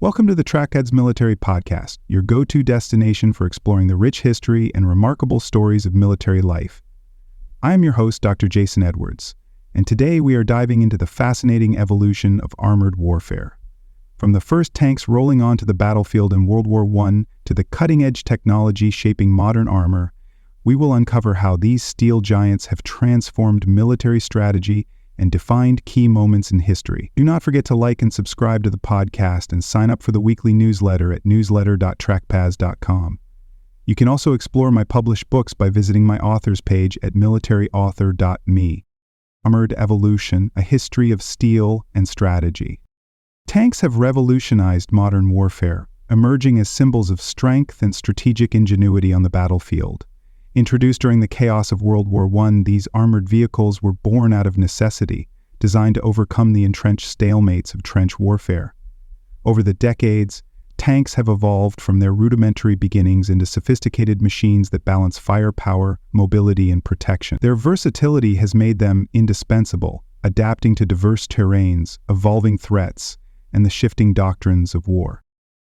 Welcome to the Trackpads Military Podcast, your go-to destination for exploring the rich history and remarkable stories of military life. I am your host, Dr. Jason Edwards, and today we are diving into the fascinating evolution of armored warfare. From the first tanks rolling onto the battlefield in World War I to the cutting-edge technology shaping modern armor, we will uncover how these steel giants have transformed military strategy and defined key moments in history. Do not forget to like and subscribe to the podcast and sign up for the weekly newsletter at newsletter.trackpads.com. You can also explore my published books by visiting my authors page at militaryauthor.me. Armored Evolution, A History of Steel and Strategy. Tanks have revolutionized modern warfare, emerging as symbols of strength and strategic ingenuity on the battlefield. Introduced during the chaos of World War I, these armored vehicles were born out of necessity, designed to overcome the entrenched stalemates of trench warfare. Over the decades, tanks have evolved from their rudimentary beginnings into sophisticated machines that balance firepower, mobility, and protection. Their versatility has made them indispensable, adapting to diverse terrains, evolving threats, and the shifting doctrines of war.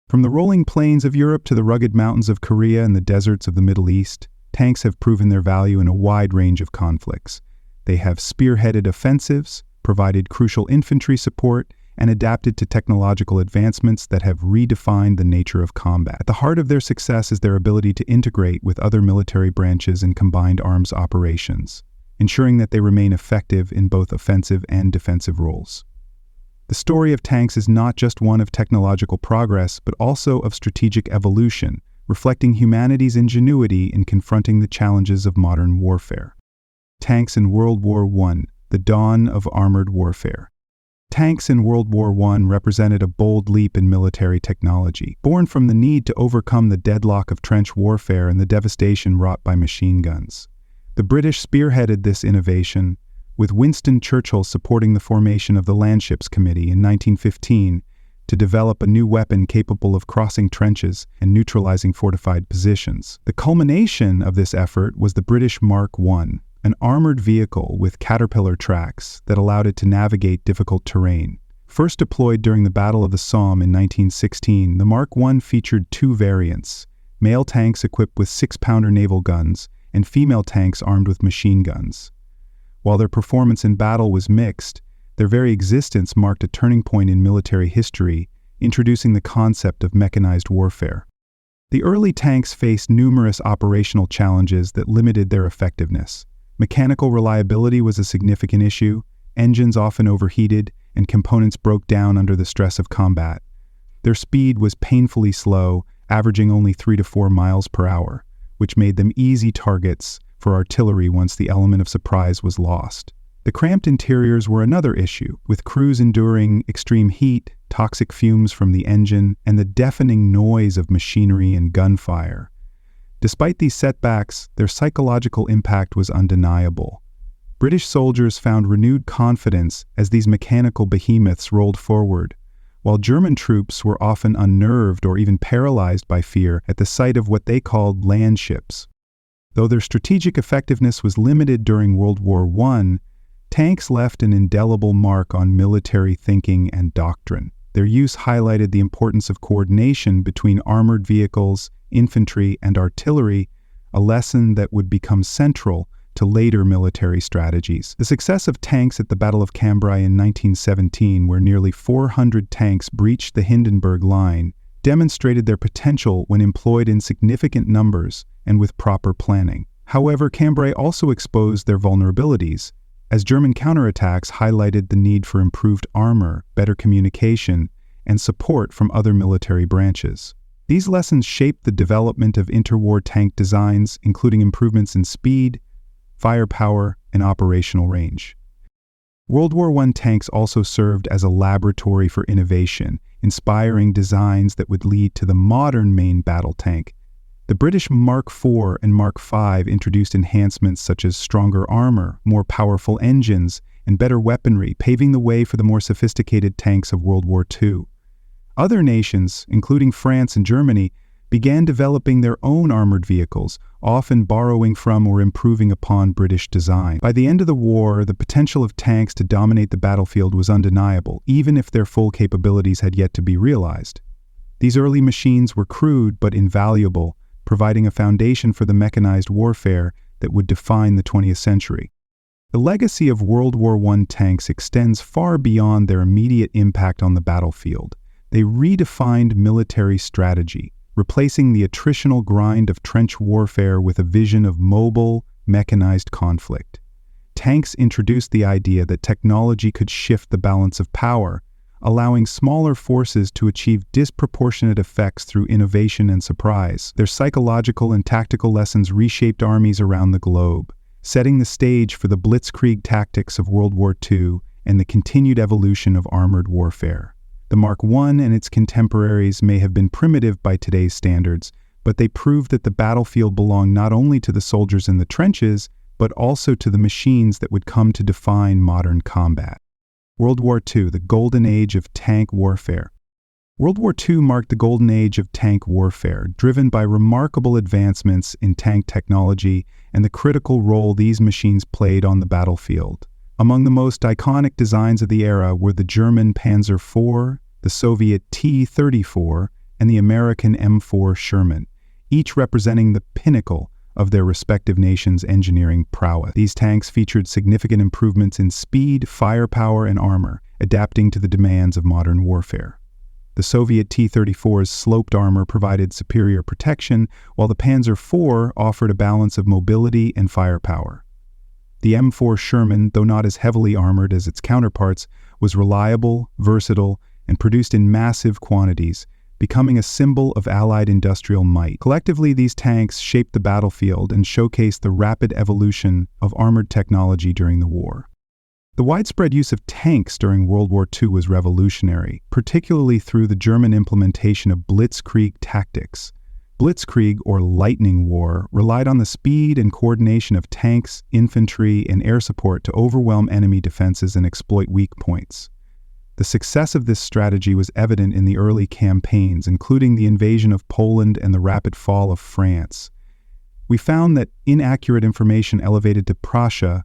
From the rolling plains of Europe to the rugged mountains of Korea and the deserts of the Middle East, tanks have proven their value in a wide range of conflicts. They have spearheaded offensives, provided crucial infantry support, and adapted to technological advancements that have redefined the nature of combat. At the heart of their success is their ability to integrate with other military branches in combined arms operations, ensuring that they remain effective in both offensive and defensive roles. The story of tanks is not just one of technological progress, but also of strategic evolution, reflecting humanity's ingenuity in confronting the challenges of modern warfare. Tanks in World War I, the dawn of armored warfare. Tanks in World War I represented a bold leap in military technology, born from the need to overcome the deadlock of trench warfare and the devastation wrought by machine guns. The British spearheaded this innovation, with Winston Churchill supporting the formation of the Landships Committee in 1915, to develop a new weapon capable of crossing trenches and neutralizing fortified positions. The culmination of this effort was the British Mark I, an armored vehicle with caterpillar tracks that allowed it to navigate difficult terrain. First deployed during the Battle of the Somme in 1916, the Mark I featured two variants: male tanks equipped with 6-pounder naval guns and female tanks armed with machine guns. While their performance in battle was mixed, their very existence marked a turning point in military history, introducing the concept of mechanized warfare. The early tanks faced numerous operational challenges that limited their effectiveness. Mechanical reliability was a significant issue, engines often overheated, and components broke down under the stress of combat. Their speed was painfully slow, averaging only 3 to 4 miles per hour, which made them easy targets for artillery once the element of surprise was lost. The cramped interiors were another issue, with crews enduring extreme heat, toxic fumes from the engine, and the deafening noise of machinery and gunfire. Despite these setbacks, their psychological impact was undeniable. British soldiers found renewed confidence as these mechanical behemoths rolled forward, while German troops were often unnerved or even paralyzed by fear at the sight of what they called land ships. Though their strategic effectiveness was limited during World War I, tanks left an indelible mark on military thinking and doctrine. Their use highlighted the importance of coordination between armored vehicles, infantry, and artillery, a lesson that would become central to later military strategies. The success of tanks at the Battle of Cambrai in 1917, where nearly 400 tanks breached the Hindenburg Line, demonstrated their potential when employed in significant numbers and with proper planning. However, Cambrai also exposed their vulnerabilities, as German counterattacks highlighted the need for improved armor, better communication, and support from other military branches. These lessons shaped the development of interwar tank designs, including improvements in speed, firepower, and operational range. World War I tanks also served as a laboratory for innovation, inspiring designs that would lead to the modern main battle tank. The British Mark IV and Mark V introduced enhancements such as stronger armor, more powerful engines, and better weaponry, paving the way for the more sophisticated tanks of World War II. Other nations, including France and Germany, began developing their own armored vehicles, often borrowing from or improving upon British design. By the end of the war, the potential of tanks to dominate the battlefield was undeniable, even if their full capabilities had yet to be realized. These early machines were crude but invaluable, providing a foundation for the mechanized warfare that would define the 20th century. The legacy of World War I tanks extends far beyond their immediate impact on the battlefield. They redefined military strategy, replacing the attritional grind of trench warfare with a vision of mobile, mechanized conflict. Tanks introduced the idea that technology could shift the balance of power, allowing smaller forces to achieve disproportionate effects through innovation and surprise. Their psychological and tactical lessons reshaped armies around the globe, setting the stage for the blitzkrieg tactics of World War II and the continued evolution of armored warfare. The Mark I and its contemporaries may have been primitive by today's standards, but they proved that the battlefield belonged not only to the soldiers in the trenches, but also to the machines that would come to define modern combat. World War II, the golden age of tank warfare. World War II marked the golden age of tank warfare, driven by remarkable advancements in tank technology and the critical role these machines played on the battlefield. Among the most iconic designs of the era were the German Panzer IV, the Soviet T-34, and the American M4 Sherman, each representing the pinnacle of their respective nations' engineering prowess. These tanks featured significant improvements in speed, firepower, and armor, adapting to the demands of modern warfare. The Soviet T-34's sloped armor provided superior protection, while the Panzer IV offered a balance of mobility and firepower. The M4 Sherman, though not as heavily armored as its counterparts, was reliable, versatile, and produced in massive quantities, becoming a symbol of Allied industrial might. Collectively, these tanks shaped the battlefield and showcased the rapid evolution of armored technology during the war. The widespread use of tanks during World War II was revolutionary, particularly through the German implementation of blitzkrieg tactics. Blitzkrieg, or lightning war, relied on the speed and coordination of tanks, infantry, and air support to overwhelm enemy defenses and exploit weak points. The success of this strategy was evident in the early campaigns, including the invasion of Poland and the rapid fall of France. We found that inaccurate information elevated to Prussia,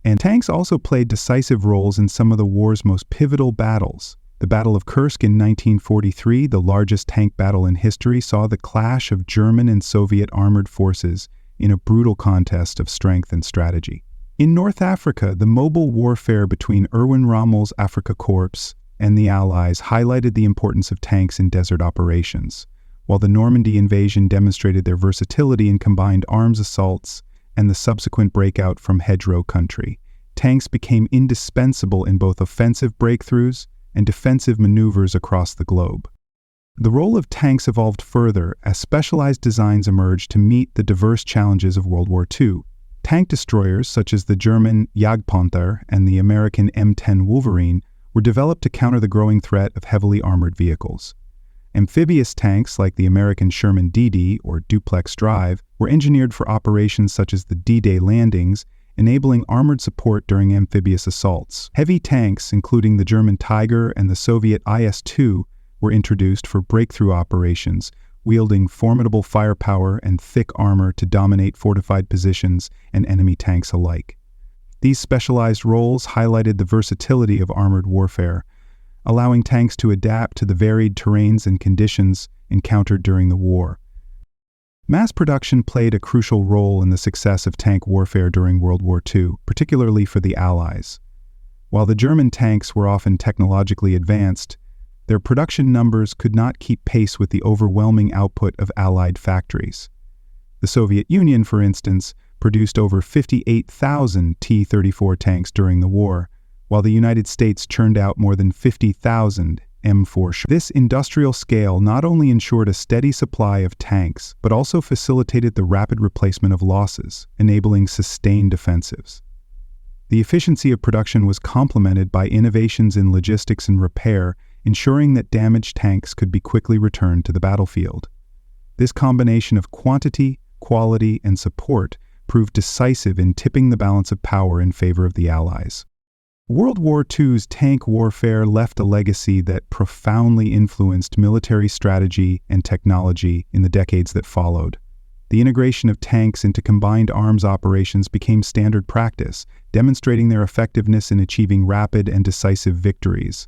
and tanks also played decisive roles in some of the war's most pivotal battles. The Battle of Kursk in 1943, the largest tank battle in history, saw the clash of German and Soviet armored forces in a brutal contest of strength and strategy. In North Africa, the mobile warfare between Erwin Rommel's Afrika Korps and the Allies highlighted the importance of tanks in desert operations, while the Normandy invasion demonstrated their versatility in combined arms assaults and the subsequent breakout from hedgerow country. Tanks became indispensable in both offensive breakthroughs and defensive maneuvers across the globe. The role of tanks evolved further as specialized designs emerged to meet the diverse challenges of World War II. Tank destroyers such as the German Jagdpanther and the American M10 Wolverine were developed to counter the growing threat of heavily armored vehicles. Amphibious tanks like the American Sherman DD, or duplex drive, were engineered for operations such as the D-Day landings, enabling armored support during amphibious assaults. Heavy tanks, including the German Tiger and the Soviet IS-2, were introduced for breakthrough operations, wielding formidable firepower and thick armor to dominate fortified positions and enemy tanks alike. These specialized roles highlighted the versatility of armored warfare, allowing tanks to adapt to the varied terrains and conditions encountered during the war. Mass production played a crucial role in the success of tank warfare during World War II, particularly for the Allies. While the German tanks were often technologically advanced, their production numbers could not keep pace with the overwhelming output of Allied factories. The Soviet Union, for instance, produced over 58,000 T-34 tanks during the war, while the United States churned out more than 50,000 M4. This industrial scale not only ensured a steady supply of tanks, but also facilitated the rapid replacement of losses, enabling sustained offensives. The efficiency of production was complemented by innovations in logistics and repair, ensuring that damaged tanks could be quickly returned to the battlefield. This combination of quantity, quality, and support proved decisive in tipping the balance of power in favor of the Allies. World War II's tank warfare left a legacy that profoundly influenced military strategy and technology in the decades that followed. The integration of tanks into combined arms operations became standard practice, demonstrating their effectiveness in achieving rapid and decisive victories.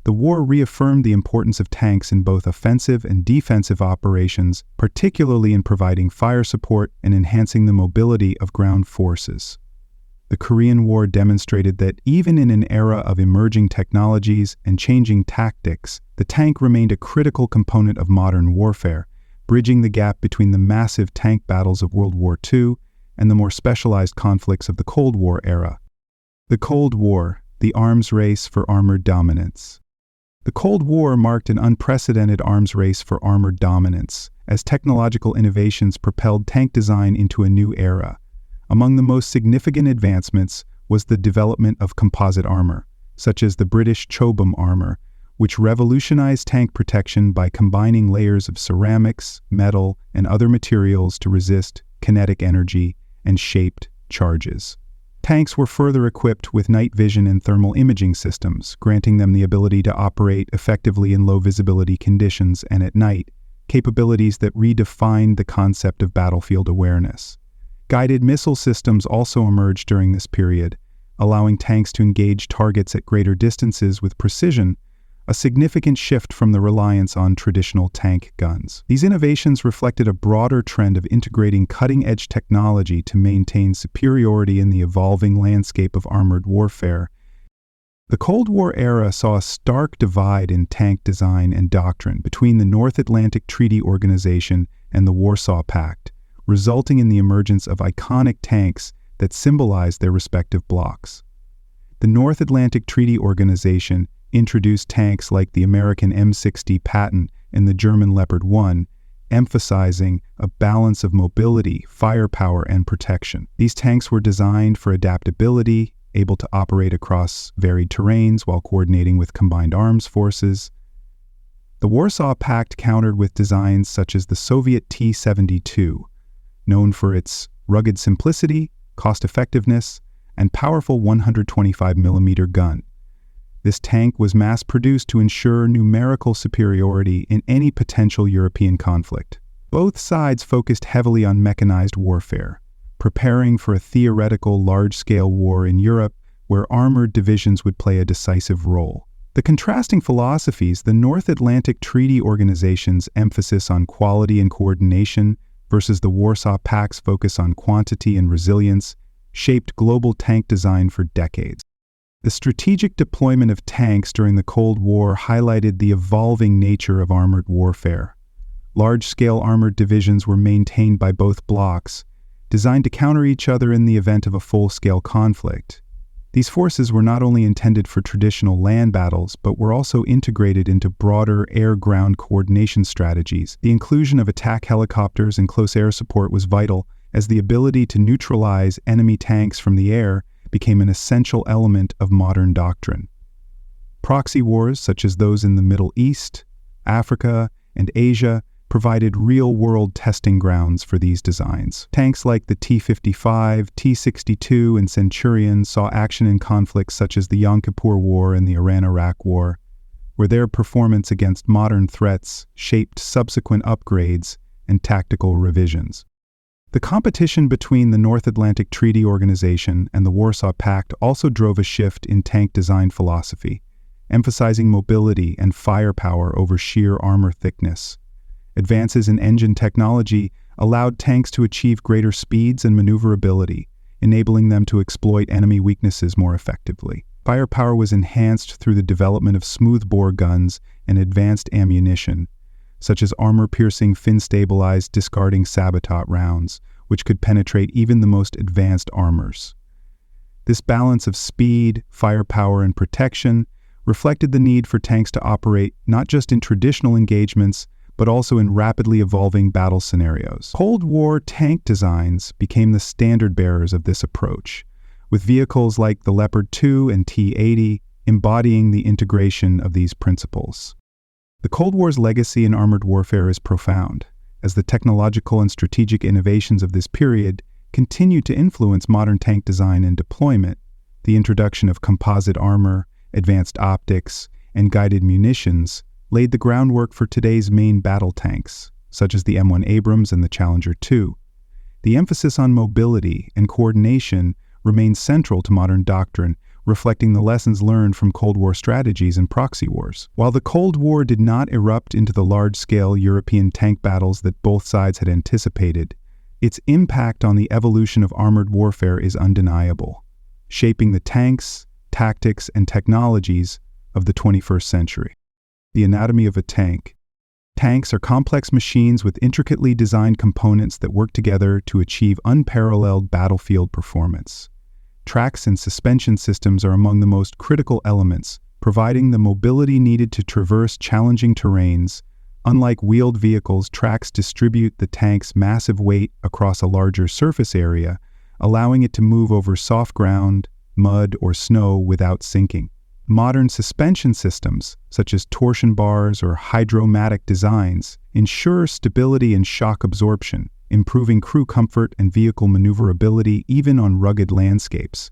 The war reaffirmed the importance of tanks in both offensive and defensive operations, particularly in providing fire support and enhancing the mobility of ground forces. The Korean War demonstrated that even in an era of emerging technologies and changing tactics, the tank remained a critical component of modern warfare, bridging the gap between the massive tank battles of World War II and the more specialized conflicts of the Cold War era. The Cold War, the arms race for armored dominance. The Cold War marked an unprecedented arms race for armored dominance, as technological innovations propelled tank design into a new era. Among the most significant advancements was the development of composite armor, such as the British Chobham armor, which revolutionized tank protection by combining layers of ceramics, metal, and other materials to resist kinetic energy and shaped charges. Tanks were further equipped with night vision and thermal imaging systems, granting them the ability to operate effectively in low-visibility conditions and at night, capabilities that redefined the concept of battlefield awareness. Guided missile systems also emerged during this period, allowing tanks to engage targets at greater distances with precision, a significant shift from the reliance on traditional tank guns. These innovations reflected a broader trend of integrating cutting-edge technology to maintain superiority in the evolving landscape of armored warfare. The Cold War era saw a stark divide in tank design and doctrine between the North Atlantic Treaty Organization and the Warsaw Pact, resulting in the emergence of iconic tanks that symbolized their respective blocs. The North Atlantic Treaty Organization introduced tanks like the American M60 Patton and the German Leopard 1, emphasizing a balance of mobility, firepower, and protection. These tanks were designed for adaptability, able to operate across varied terrains while coordinating with combined arms forces. The Warsaw Pact countered with designs such as the Soviet T-72, known for its rugged simplicity, cost-effectiveness, and powerful 125mm gun. This tank was mass-produced to ensure numerical superiority in any potential European conflict. Both sides focused heavily on mechanized warfare, preparing for a theoretical large-scale war in Europe where armored divisions would play a decisive role. The contrasting philosophies, the North Atlantic Treaty Organization's emphasis on quality and coordination versus the Warsaw Pact's focus on quantity and resilience, shaped global tank design for decades. The strategic deployment of tanks during the Cold War highlighted the evolving nature of armored warfare. Large-scale armored divisions were maintained by both blocs, designed to counter each other in the event of a full-scale conflict. These forces were not only intended for traditional land battles, but were also integrated into broader air-ground coordination strategies. The inclusion of attack helicopters and close air support was vital, as the ability to neutralize enemy tanks from the air became an essential element of modern doctrine. Proxy wars, such as those in the Middle East, Africa, and Asia, provided real-world testing grounds for these designs. Tanks like the T-55, T-62, and Centurion saw action in conflicts such as the Yom Kippur War and the Iran-Iraq War, where their performance against modern threats shaped subsequent upgrades and tactical revisions. The competition between the North Atlantic Treaty Organization and the Warsaw Pact also drove a shift in tank design philosophy, emphasizing mobility and firepower over sheer armor thickness. Advances in engine technology allowed tanks to achieve greater speeds and maneuverability, enabling them to exploit enemy weaknesses more effectively. Firepower was enhanced through the development of smoothbore guns and advanced ammunition, such as armor-piercing, fin-stabilized, discarding sabotage rounds, which could penetrate even the most advanced armors. This balance of speed, firepower, and protection reflected the need for tanks to operate not just in traditional engagements, but also in rapidly evolving battle scenarios. Cold War tank designs became the standard-bearers of this approach, with vehicles like the Leopard 2 and T-80 embodying the integration of these principles. The Cold War's legacy in armored warfare is profound, as the technological and strategic innovations of this period continue to influence modern tank design and deployment. The introduction of composite armor, advanced optics, and guided munitions laid the groundwork for today's main battle tanks, such as the M1 Abrams and the Challenger 2. The emphasis on mobility and coordination remains central to modern doctrine, reflecting the lessons learned from Cold War strategies and proxy wars. While the Cold War did not erupt into the large-scale European tank battles that both sides had anticipated, its impact on the evolution of armored warfare is undeniable, shaping the tanks, tactics, and technologies of the 21st century. The anatomy of a tank. Tanks are complex machines with intricately designed components that work together to achieve unparalleled battlefield performance. Tracks and suspension systems are among the most critical elements, providing the mobility needed to traverse challenging terrains. Unlike wheeled vehicles, tracks distribute the tank's massive weight across a larger surface area, allowing it to move over soft ground, mud, or snow without sinking. Modern suspension systems, such as torsion bars or hydromatic designs, ensure stability and shock absorption, improving crew comfort and vehicle maneuverability even on rugged landscapes.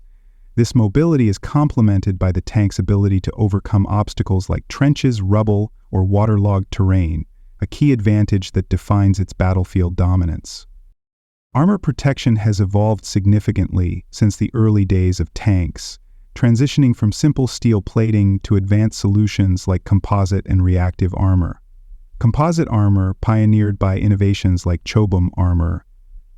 This mobility is complemented by the tank's ability to overcome obstacles like trenches, rubble, or waterlogged terrain, a key advantage that defines its battlefield dominance. Armor protection has evolved significantly since the early days of tanks, transitioning from simple steel plating to advanced solutions like composite and reactive armor. Composite armor, pioneered by innovations like Chobham armor,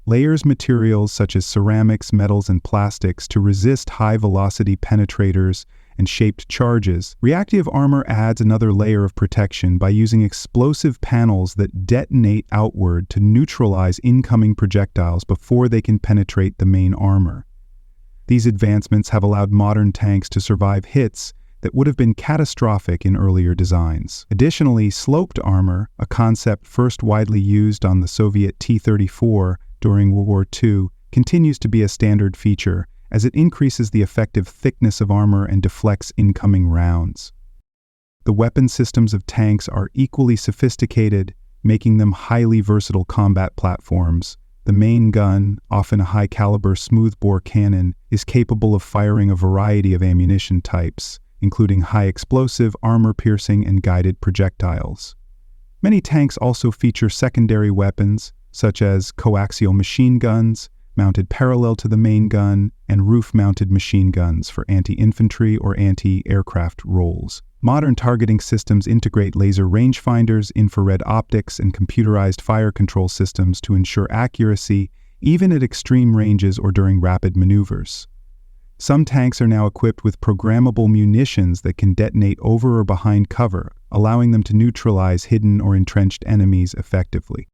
layers materials such as ceramics, metals, and plastics to resist high-velocity penetrators and shaped charges. Reactive armor adds another layer of protection by using explosive panels that detonate outward to neutralize incoming projectiles before they can penetrate the main armor. These advancements have allowed modern tanks to survive hits that would have been catastrophic in earlier designs. Additionally, sloped armor, a concept first widely used on the Soviet T-34 during World War II, continues to be a standard feature as it increases the effective thickness of armor and deflects incoming rounds. The weapon systems of tanks are equally sophisticated, making them highly versatile combat platforms. The main gun, often a high-caliber smoothbore cannon, is capable of firing a variety of ammunition types, including high-explosive, armor-piercing, and guided projectiles. Many tanks also feature secondary weapons, such as coaxial machine guns, mounted parallel to the main gun, and roof-mounted machine guns for anti-infantry or anti-aircraft roles. Modern targeting systems integrate laser rangefinders, infrared optics, and computerized fire control systems to ensure accuracy, even at extreme ranges or during rapid maneuvers. Some tanks are now equipped with programmable munitions that can detonate over or behind cover, allowing them to neutralize hidden or entrenched enemies effectively.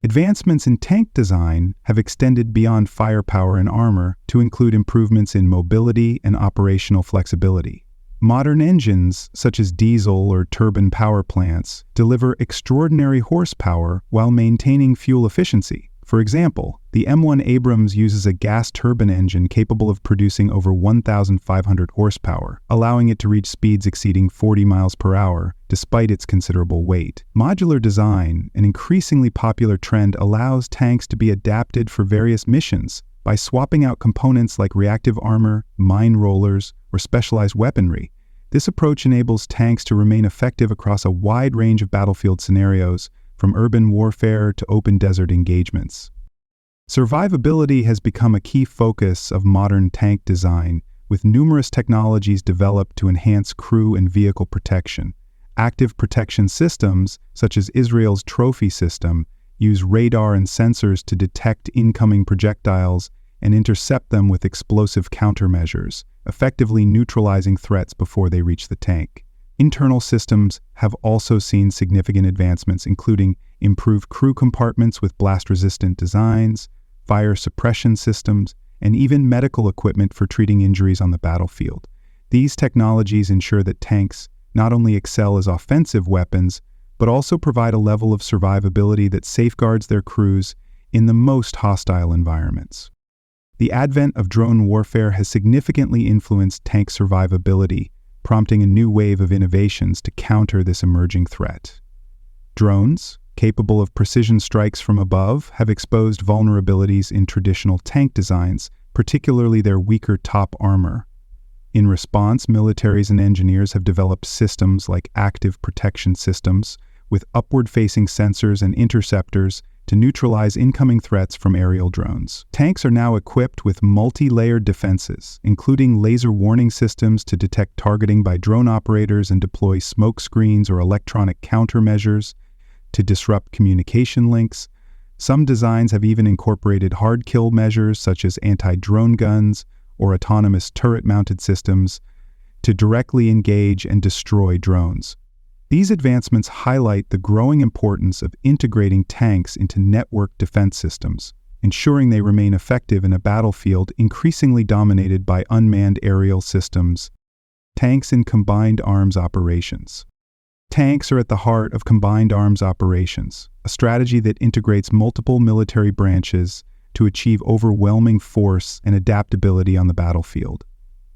Advancements in tank design have extended beyond firepower and armor to include improvements in mobility and operational flexibility. Modern engines, such as diesel or turbine power plants, deliver extraordinary horsepower while maintaining fuel efficiency. For example, the M1 Abrams uses a gas turbine engine capable of producing over 1,500 horsepower, allowing it to reach speeds exceeding 40 miles per hour, despite its considerable weight. Modular design, an increasingly popular trend, allows tanks to be adapted for various missions by swapping out components like reactive armor, mine rollers, or specialized weaponry. This approach enables tanks to remain effective across a wide range of battlefield scenarios, from urban warfare to open desert engagements. Survivability has become a key focus of modern tank design, with numerous technologies developed to enhance crew and vehicle protection. Active protection systems, such as Israel's Trophy system, use radar and sensors to detect incoming projectiles and intercept them with explosive countermeasures, effectively neutralizing threats before they reach the tank. Internal systems have also seen significant advancements, including improved crew compartments with blast-resistant designs, fire suppression systems, and even medical equipment for treating injuries on the battlefield. These technologies ensure that tanks not only excel as offensive weapons, but also provide a level of survivability that safeguards their crews in the most hostile environments. The advent of drone warfare has significantly influenced tank survivability, prompting a new wave of innovations to counter this emerging threat. Drones, capable of precision strikes from above, have exposed vulnerabilities in traditional tank designs, particularly their weaker top armor. In response, militaries and engineers have developed systems like active protection systems, with upward-facing sensors and interceptors to neutralize incoming threats from aerial drones. Tanks are now equipped with multi-layered defenses, including laser warning systems to detect targeting by drone operators and deploy smoke screens or electronic countermeasures to disrupt communication links. Some designs have even incorporated hard kill measures such as anti-drone guns or autonomous turret-mounted systems to directly engage and destroy drones. These advancements highlight the growing importance of integrating tanks into network defense systems, ensuring they remain effective in a battlefield increasingly dominated by unmanned aerial systems. Tanks in combined arms operations. Tanks are at the heart of combined arms operations, a strategy that integrates multiple military branches to achieve overwhelming force and adaptability on the battlefield.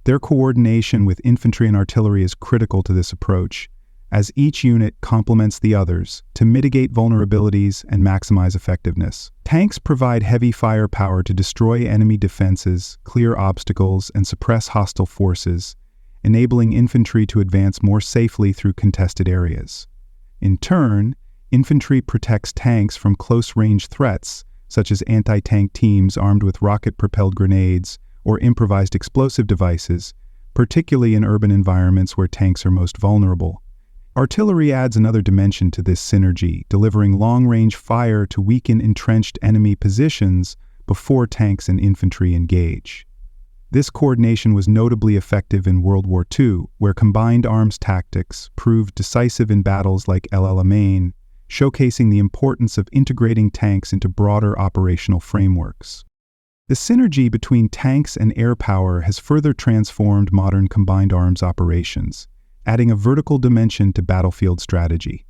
Their coordination with infantry and artillery is critical to this approach, as each unit complements the others to mitigate vulnerabilities and maximize effectiveness. Tanks provide heavy firepower to destroy enemy defenses, clear obstacles, and suppress hostile forces, enabling infantry to advance more safely through contested areas. In turn, infantry protects tanks from close-range threats, such as anti-tank teams armed with rocket-propelled grenades or improvised explosive devices, particularly in urban environments where tanks are most vulnerable. Artillery adds another dimension to this synergy, delivering long-range fire to weaken entrenched enemy positions before tanks and infantry engage. This coordination was notably effective in World War II, where combined arms tactics proved decisive in battles like El Alamein, showcasing the importance of integrating tanks into broader operational frameworks. The synergy between tanks and air power has further transformed modern combined arms operations, adding a vertical dimension to battlefield strategy.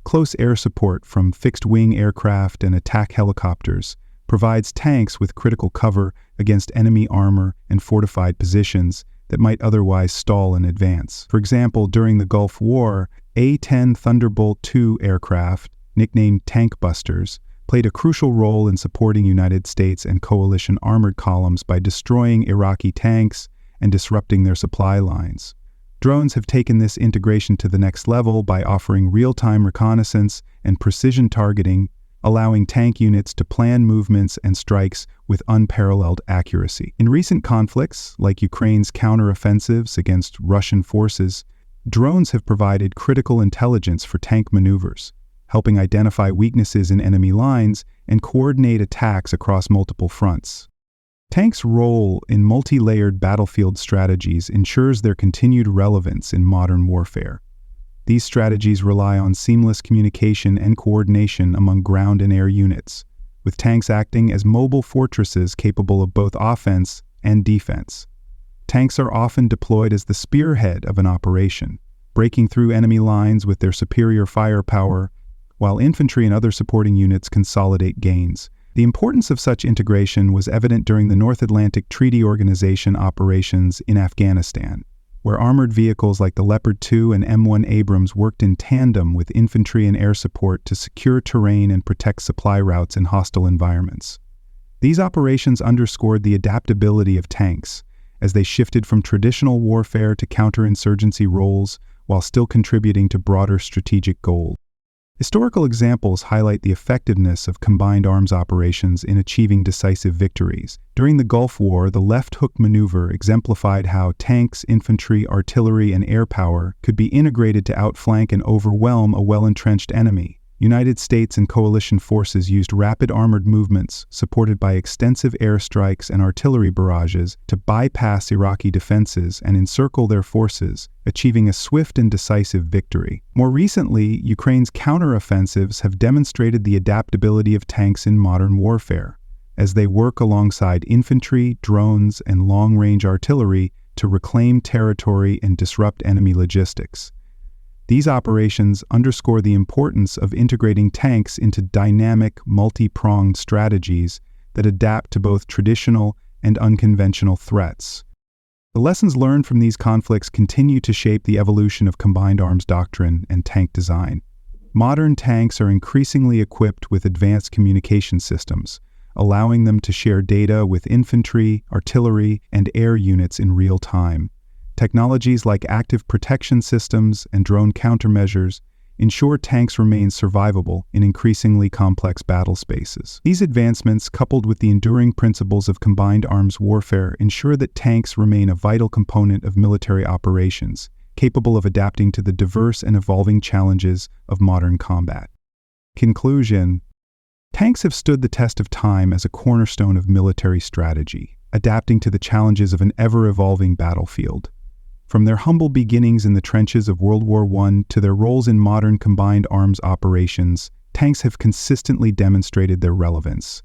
Close air support from fixed-wing aircraft and attack helicopters provides tanks with critical cover against enemy armor and fortified positions that might otherwise stall in advance. For example, during the Gulf War, A-10 Thunderbolt II aircraft, nicknamed Tank Busters, played a crucial role in supporting United States and coalition armored columns by destroying Iraqi tanks and disrupting their supply lines. Drones have taken this integration to the next level by offering real-time reconnaissance and precision targeting, allowing tank units to plan movements and strikes with unparalleled accuracy. In recent conflicts, like Ukraine's counteroffensives against Russian forces, drones have provided critical intelligence for tank maneuvers, helping identify weaknesses in enemy lines and coordinate attacks across multiple fronts. Tanks' role in multi-layered battlefield strategies ensures their continued relevance in modern warfare. These strategies rely on seamless communication and coordination among ground and air units, with tanks acting as mobile fortresses capable of both offense and defense. Tanks are often deployed as the spearhead of an operation, breaking through enemy lines with their superior firepower, while infantry and other supporting units consolidate gains. The importance of such integration was evident during the North Atlantic Treaty Organization operations in Afghanistan, where armored vehicles like the Leopard 2 and M1 Abrams worked in tandem with infantry and air support to secure terrain and protect supply routes in hostile environments. These operations underscored the adaptability of tanks, as they shifted from traditional warfare to counterinsurgency roles while still contributing to broader strategic goals. Historical examples highlight the effectiveness of combined arms operations in achieving decisive victories. During the Gulf War, the left hook maneuver exemplified how tanks, infantry, artillery, and air power could be integrated to outflank and overwhelm a well-entrenched enemy. United States and coalition forces used rapid armored movements, supported by extensive airstrikes and artillery barrages, to bypass Iraqi defenses and encircle their forces, achieving a swift and decisive victory. More recently, Ukraine's counteroffensives have demonstrated the adaptability of tanks in modern warfare, as they work alongside infantry, drones, and long-range artillery to reclaim territory and disrupt enemy logistics. These operations underscore the importance of integrating tanks into dynamic, multi-pronged strategies that adapt to both traditional and unconventional threats. The lessons learned from these conflicts continue to shape the evolution of combined arms doctrine and tank design. Modern tanks are increasingly equipped with advanced communication systems, allowing them to share data with infantry, artillery, and air units in real time. Technologies like active protection systems and drone countermeasures ensure tanks remain survivable in increasingly complex battle spaces. These advancements, coupled with the enduring principles of combined arms warfare, ensure that tanks remain a vital component of military operations, capable of adapting to the diverse and evolving challenges of modern combat. Conclusion: tanks have stood the test of time as a cornerstone of military strategy, adapting to the challenges of an ever-evolving battlefield. From their humble beginnings in the trenches of World War I to their roles in modern combined arms operations, tanks have consistently demonstrated their relevance.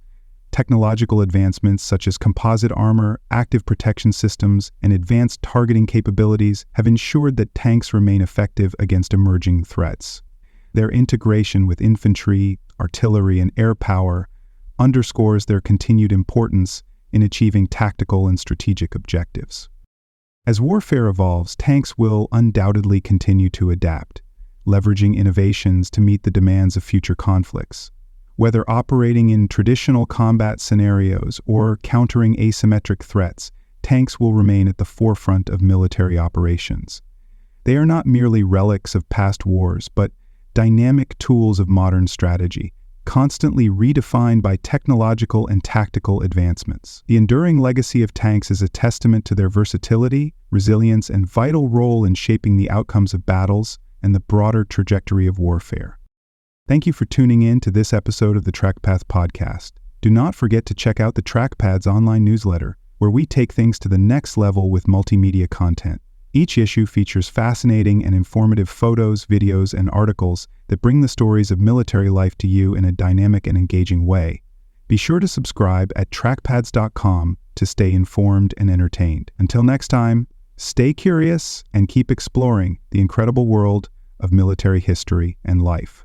Technological advancements such as composite armor, active protection systems, and advanced targeting capabilities have ensured that tanks remain effective against emerging threats. Their integration with infantry, artillery, and air power underscores their continued importance in achieving tactical and strategic objectives. As warfare evolves, tanks will undoubtedly continue to adapt, leveraging innovations to meet the demands of future conflicts. Whether operating in traditional combat scenarios or countering asymmetric threats, tanks will remain at the forefront of military operations. They are not merely relics of past wars, but dynamic tools of modern strategy, constantly redefined by technological and tactical advancements. The enduring legacy of tanks is a testament to their versatility, resilience, and vital role in shaping the outcomes of battles and the broader trajectory of warfare. Thank you for tuning in to this episode of the Trackpads Podcast. Do not forget to check out the Trackpads online newsletter, where we take things to the next level with multimedia content. Each issue features fascinating and informative photos, videos, and articles that bring the stories of military life to you in a dynamic and engaging way. Be sure to subscribe at trackpads.com to stay informed and entertained. Until next time, stay curious and keep exploring the incredible world of military history and life.